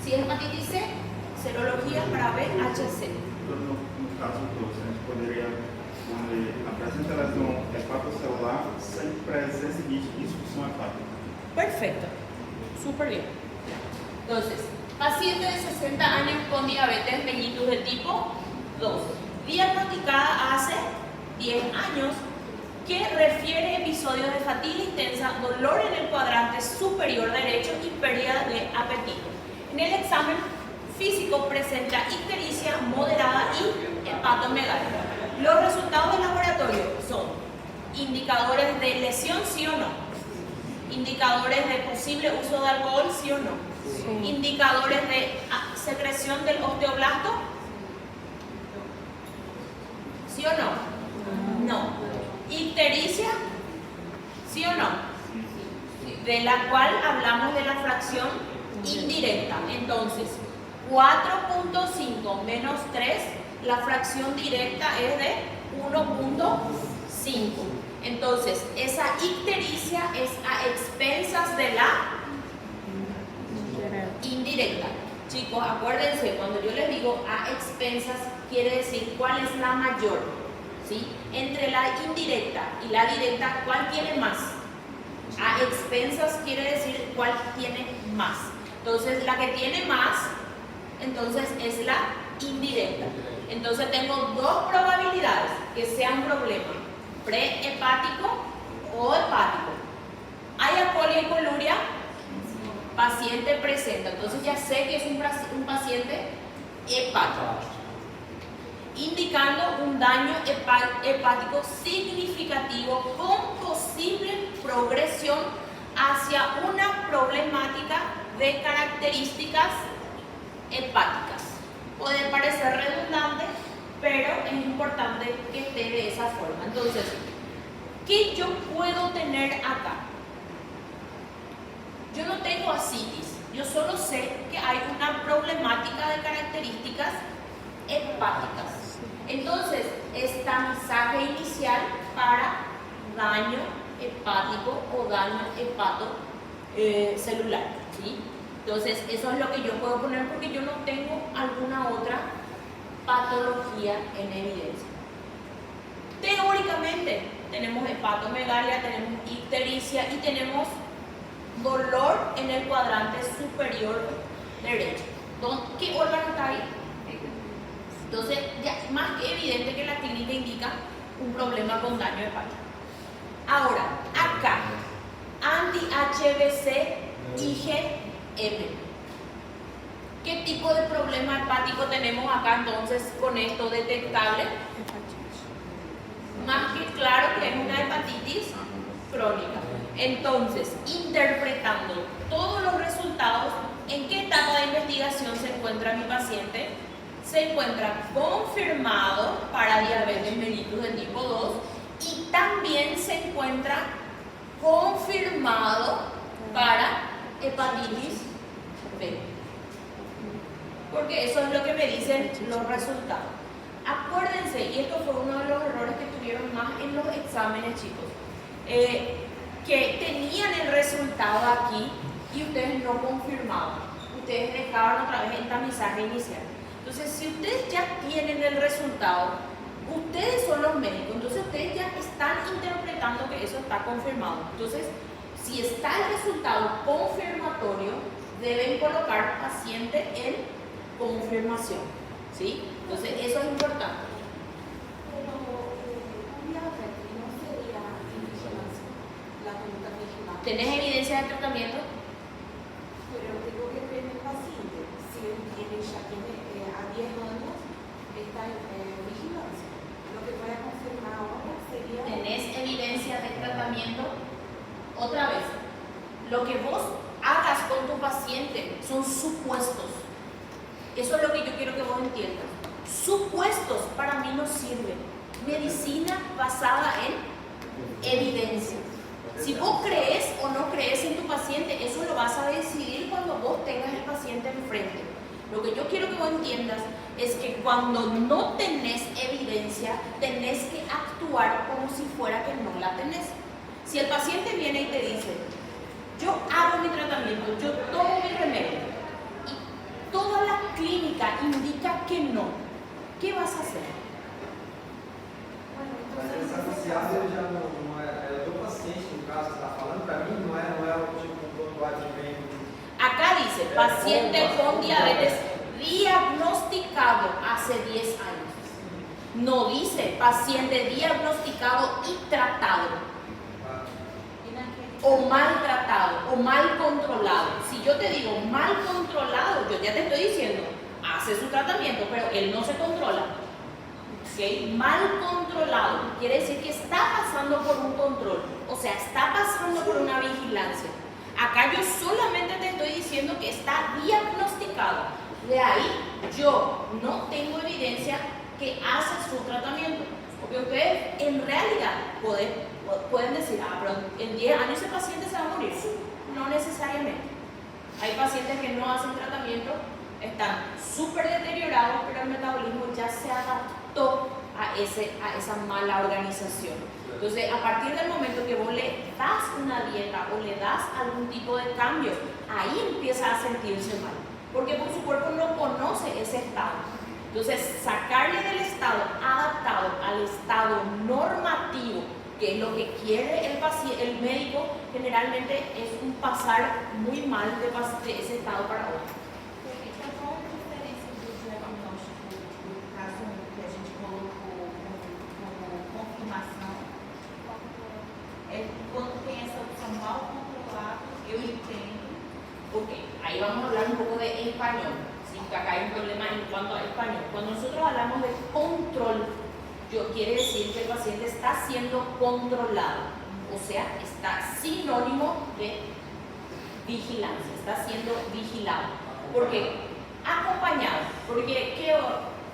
Si es hepatitis C, serología para VHC. No caso que você poderia, onde apresenta lesão hepatocelular sem presença de disfunção hepática. Perfecto, súper bien. Entonces, paciente de 60 años con diabetes mellitus de tipo 2, diagnosticada hace 10 años, que refiere episodios de fatiga intensa, dolor en el cuadrante superior derecho y pérdida de apetito. En el examen físico presenta ictericia moderada y hepatomegalia. Los resultados del laboratorio son indicadores de lesión, sí o no, indicadores de posible uso de alcohol, sí o no, sí. Indicadores de secreción del osteoblasto, sí o no, no. Ictericia, ¿sí o no? De la cual hablamos de la fracción indirecta. Entonces, 4.5 menos 3, la fracción directa es de 1.5. Entonces, esa ictericia es a expensas de la indirecta. Chicos, acuérdense, cuando yo les digo a expensas, quiere decir cuál es la mayor. ¿Sí? Entre la indirecta y la directa, ¿cuál tiene más? A expensas quiere decir cuál tiene más. Entonces, la que tiene más, entonces es la indirecta. Entonces, tengo dos probabilidades que sea un problema prehepático o hepático. ¿Hay alcohol y coluria? Paciente presenta. Entonces, ya sé que es un paciente hepático, indicando un daño hepático significativo con posible progresión hacia una problemática de características hepáticas. Puede parecer redundante, pero es importante que esté de esa forma. Entonces, ¿qué yo puedo tener acá? Yo no tengo ascitis, yo solo sé que hay una problemática de características hepáticas. Entonces, estamizaje inicial para daño hepático o daño hepatocelular, ¿sí? Entonces, eso es lo que yo puedo poner porque yo no tengo alguna otra patología en evidencia. Teóricamente, tenemos hepatomegalia, tenemos ictericia y tenemos dolor en el cuadrante superior derecho. ¿Qué órgano está ahí? Entonces, ya más que evidente que la clínica indica un problema con daño hepático. Ahora, acá, anti-HBC IgM. ¿Qué tipo de problema hepático tenemos acá entonces con esto detectable? Más que claro que es una hepatitis crónica. Entonces, interpretando todos los resultados, ¿en qué etapa de investigación se encuentra mi paciente? Se encuentra confirmado para diabetes mellitus de tipo 2 y también se encuentra confirmado para hepatitis B. Porque eso es lo que me dicen los resultados. Acuérdense, y esto fue uno de los errores que tuvieron más en los exámenes, chicos, que tenían el resultado aquí y ustedes no confirmaban. Ustedes dejaban otra vez el tamizaje inicial. Entonces, si ustedes ya tienen el resultado, ustedes son los médicos, entonces ustedes ya están interpretando que eso está confirmado. Entonces, si está el resultado confirmatorio, deben colocar paciente en confirmación, ¿sí? Entonces, eso es importante. Pero un diabetes no sería vigilancia, la conducta vigilante. ¿Tenés evidencia de tratamiento? Pero tengo que ver el paciente, si él tiene, ya tiene a 10 años, está en vigilancia. Lo que voy a confirmar ahora sería... ¿Tenés evidencia de tratamiento? Otra vez, lo que vos hagas con tu paciente son supuestos. Eso es lo que yo quiero que vos entiendas. Supuestos para mí no sirven. Medicina basada en evidencia. Si vos crees o no crees en tu paciente, eso lo vas a decidir cuando vos tengas el paciente enfrente. Lo que yo quiero que vos entiendas es que cuando no tenés evidencia, tenés que actuar como si fuera que no la tenés. Si el paciente viene y te dice, yo hago mi tratamiento, yo tomo mi remedio, dice paciente con diabetes diagnosticado hace 10 años. No dice paciente diagnosticado y tratado, o maltratado, o mal controlado. Si yo te digo mal controlado, yo ya te estoy diciendo, hace su tratamiento, pero él no se controla. ¿Okay? Mal controlado quiere decir que está pasando por un control, o sea, está pasando por una vigilancia. Acá yo solamente te estoy diciendo que está diagnosticado. De ahí yo no tengo evidencia que hace su tratamiento. Porque ustedes en realidad pueden decir, pero en 10 años ese paciente se va a morir. No necesariamente. Hay pacientes que no hacen tratamiento, están súper deteriorados, pero el metabolismo ya se adaptó a esa mala organización. Entonces, a partir del momento que vos le das una dieta o le das algún tipo de cambio, ahí empieza a sentirse mal, porque su cuerpo no conoce ese estado. Entonces, sacarle del estado adaptado al estado normativo, que es lo que quiere el médico, generalmente es un pasar muy mal de ese estado para otro. Qual a diferença do diagnóstico do caso que a gente colocou como confirmação? Quando tem essa opção mal controlado, eu entendo. Ok, ahí vamos a hablar un poco de español. Sí, que acá hay un problema en cuanto a español. Cuando nosotros hablamos de control, quiere decir que el paciente está siendo controlado, o sea, está sinónimo de vigilancia, está siendo vigilado. ¿Por qué? Acompañado. Porque,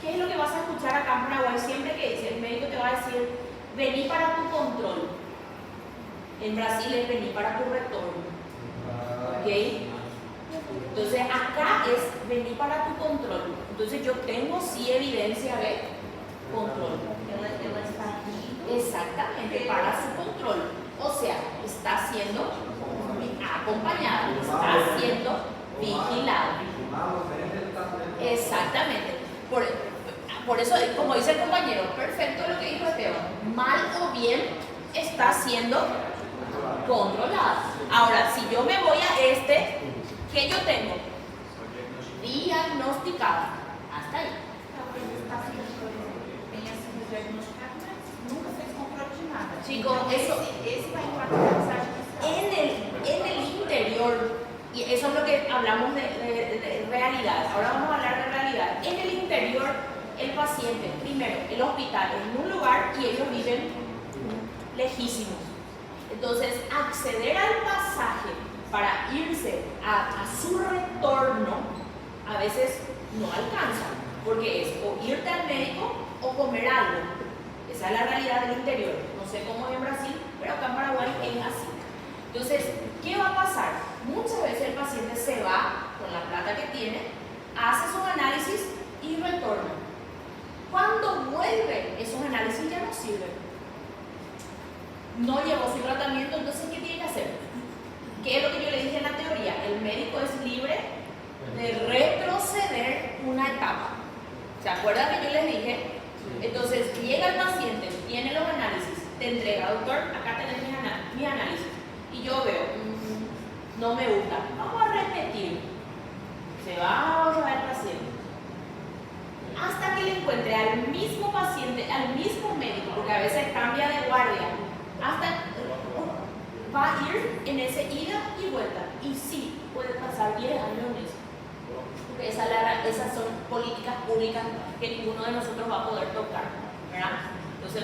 ¿qué es lo que vas a escuchar acá en Paraguay? Siempre que dice, el médico te va a decir, vení para tu control. En Brasil es vení para tu retorno. ¿Ok? Entonces, acá es vení para tu control. Entonces, yo tengo sí evidencia de control. Ela está indo. Exactamente, para su control. O sea, está siendo acompañada, está siendo vigilado. Exactamente. Por eso, como dice el compañero, perfecto lo que dijo Esteban, mal o bien está siendo controlada. Ahora, si yo me voy a ¿qué yo tengo? Diagnosticado. Hasta ahí. Talvez os pacientes tenha sido diagnosticado, mas nunca fez controle de nada. Chicos, Então, eso esse vai impactar a mensagem en el interior, y eso es lo que hablamos de realidad. Ahora vamos a hablar de realidad. En el interior, el paciente, primero, el hospital es en un lugar y ellos viven lejísimos. Entonces, acceder al pasaje para irse a su retorno a veces no alcanza, porque es o irte al médico o comer algo. Esa es la realidad del interior. No sé cómo es en Brasil, pero acá en Paraguay es así. Entonces, ¿qué va a pasar? Muchas veces el paciente se va con la plata que tiene, hace sus análisis y retorna. Cuando vuelve, esos análisis ya no sirven. No llevó su tratamiento, entonces, ¿qué tiene que hacer? ¿Qué es lo que yo le dije en la teoría? El médico es libre de retroceder una etapa. ¿Se acuerdan que yo les dije? Entonces, llega el paciente, tiene los análisis, te entrega, doctor, acá tenés mi análisis. Y yo veo, no me gusta, vamos a repetir. Se va a llevar el paciente. Hasta que le encuentre al mismo paciente, al mismo médico, porque a veces cambia de guardia, hasta va a ir en ese ida y vuelta. Y sí, puede pasar 10 años en eso. Porque esas son políticas públicas que ninguno de nosotros va a poder tocar, ¿verdad? Entonces,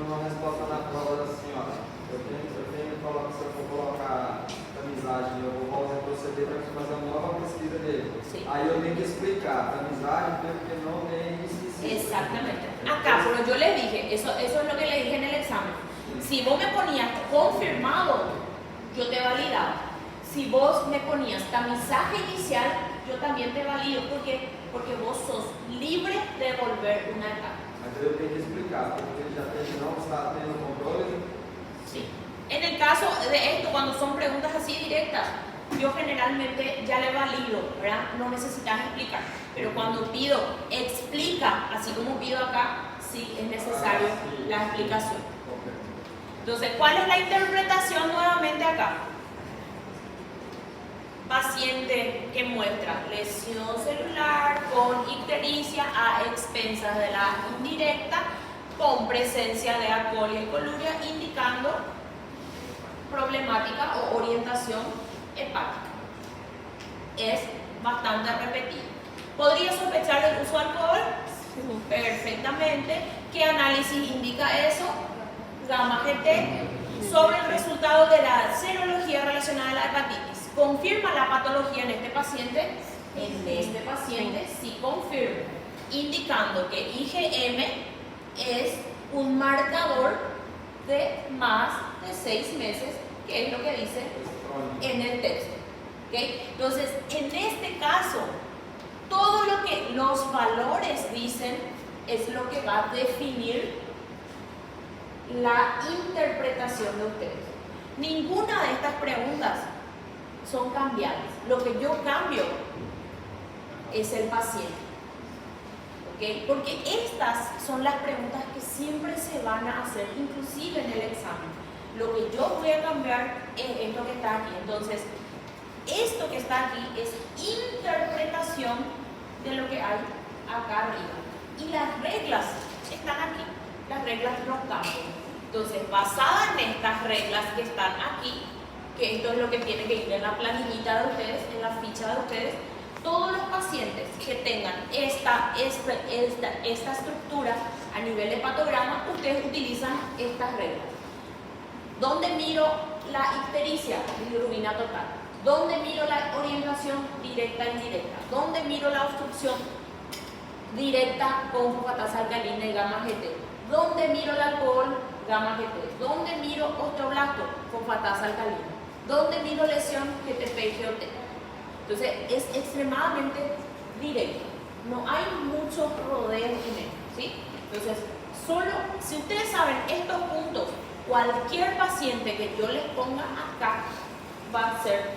uma resposta na prova da senhora. Eu tenho que falar que se eu for colocar amizade, eu vou retroceder para fazer uma nova pesquisa dele. Sí. Aí eu tenho que explicar amizade porque não tem isso. exactamente. Acá, pero yo les dije, eso es lo que le dije en el examen. Si vos me ponías confirmado, yo te validaba. Si vos me ponías tamizaje inicial, yo también te valido porque vos sos libre de volver una etapa. Mas eu tenho que explicar, porque ele já não está tendo controle. Sí. En el caso de esto, cuando son preguntas así directas, yo generalmente ya le valido, ¿verdad? No necesitas explicar. Pero cuando pido explica, así como pido acá, sí es necesario la explicación. Entonces, ¿cuál es la interpretación nuevamente acá? Paciente paciente que muestra lesión celular con ictericia a expensas de la indirecta, con presencia de alcohol y coluria, indicando problemática o orientación hepática. Es bastante repetido. ¿Podría sospechar del uso de alcohol? Perfectamente. ¿Qué análisis indica eso? Gamma GT sobre el resultado de la serología relacionada a la hepatitis. ¿Confirma la patología en este paciente? En este paciente sí confirma, indicando que IgM es un marcador de más de 6 meses, que es lo que dice en el texto. ¿Okay? Entonces, en este caso, todo lo que los valores dicen es lo que va a definir la interpretación de ustedes. Ninguna de estas preguntas son cambiables. Lo que yo cambio es el paciente. ¿Okay? Porque estas son las preguntas que siempre se van a hacer, inclusive en el examen. Lo que yo voy a cambiar es esto que está aquí. Entonces, esto que está aquí es interpretación de lo que hay acá arriba. Y las reglas están aquí. Las reglas no cambian. Entonces, basada en estas reglas que están aquí, que esto es lo que tiene que ir en la planillita de ustedes, en la ficha de ustedes, todos los pacientes que tengan esta estructura a nivel hepatograma, ustedes utilizan estas reglas. ¿Dónde miro la ictericia? Bilirrubina total. ¿Dónde miro la orientación directa e indirecta? ¿Dónde miro la obstrucción directa con fosfatasa alcalina y gamma GT? ¿Dónde miro el alcohol? Gamma GT. ¿Dónde miro osteoblasto? Fosfatasa alcalina. ¿Dónde miro lesión? GTP y GOT. Entonces es extremadamente directo. No hay muchos rodeos en esto, ¿sí? Entonces, solo si ustedes saben estos puntos, cualquier paciente que yo les ponga acá va a ser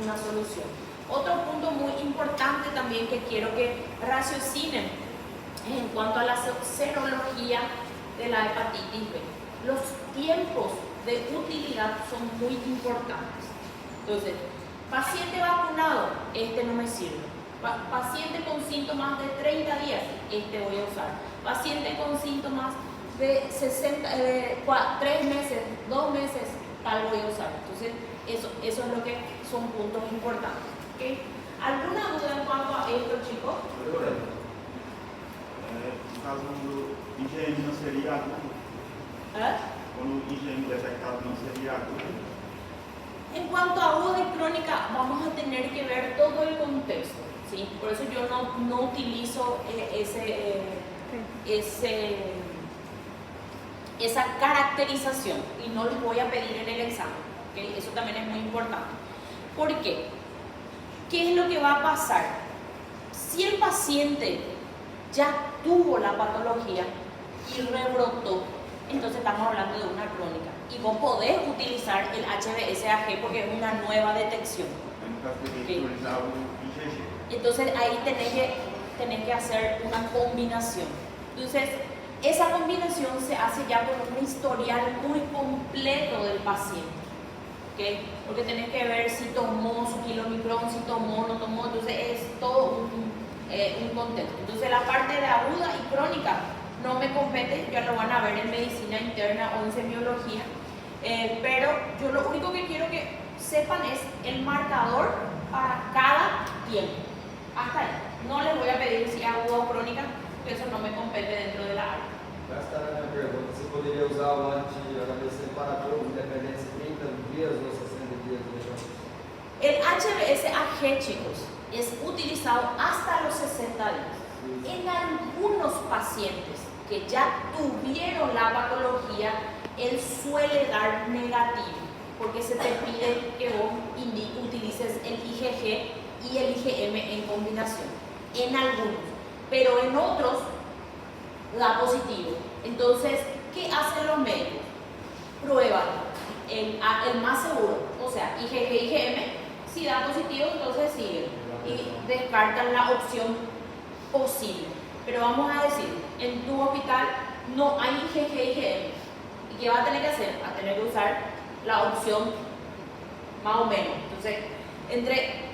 una solución. Otro punto muy importante también que quiero que raciocinen en cuanto a la serología de la hepatitis B. Los tiempos de utilidad son muy importantes. Entonces, paciente vacunado, este no me sirve. Paciente con síntomas de 30 días, este voy a usar. Paciente con síntomas de 3 meses, 2 meses, tal voy a usar. Entonces, eso es lo que son puntos importantes. ¿Okay? ¿Alguna duda en cuanto a esto, chicos? No caso do IgM não seria agudo? Quando o IgM detectado não seria agudo? En cuanto a aguda y crónica, vamos a tener que ver todo el contexto, ¿sí? Por eso yo no utilizo esa caracterización y no les voy a pedir en el examen, ¿okay? Eso también es muy importante. ¿Por qué? ¿Qué es lo que va a pasar? Si el paciente ya tuvo la patología y rebrotó, entonces estamos hablando de una crónica. Y vos podés utilizar el HBsAg porque es una nueva detección. Okay. Entonces ahí tenés que hacer una combinación. Entonces, esa combinación se hace ya con un historial muy completo del paciente. ¿Okay? Porque tenés que ver si tomó su kilomicrón, si tomó o no tomó. Entonces es todo un contexto. Entonces la parte de aguda y crónica no me compete, ya lo van a ver en medicina interna o en semiología, pero yo lo único que quiero que sepan es el marcador para cada tiempo. Hasta ahí. No les voy a pedir si aguda o crónica, porque eso no me compete dentro de la área. Esta era a minha pergunta. Você poderia usar o anti-HBs para todo, independente de 30 días ou 60 días de El HBsAg, chicos, es utilizado hasta los 60 días. En algunos pacientes que ya tuvieron la patología, él suele dar negativo, porque se te pide que vos utilices el IgG y el IgM en combinación. En algunos, pero en otros da positivo. Entonces, ¿qué hacen los médicos? Prueban el más seguro, o sea, IgG, IgM. Si da positivo, entonces siguen y descartan la opción posible. Pero vamos a decir, en tu hospital no hay IgG, IgM. ¿Y qué va a tener que hacer? Va a tener que usar la opción más o menos. Entonces, entre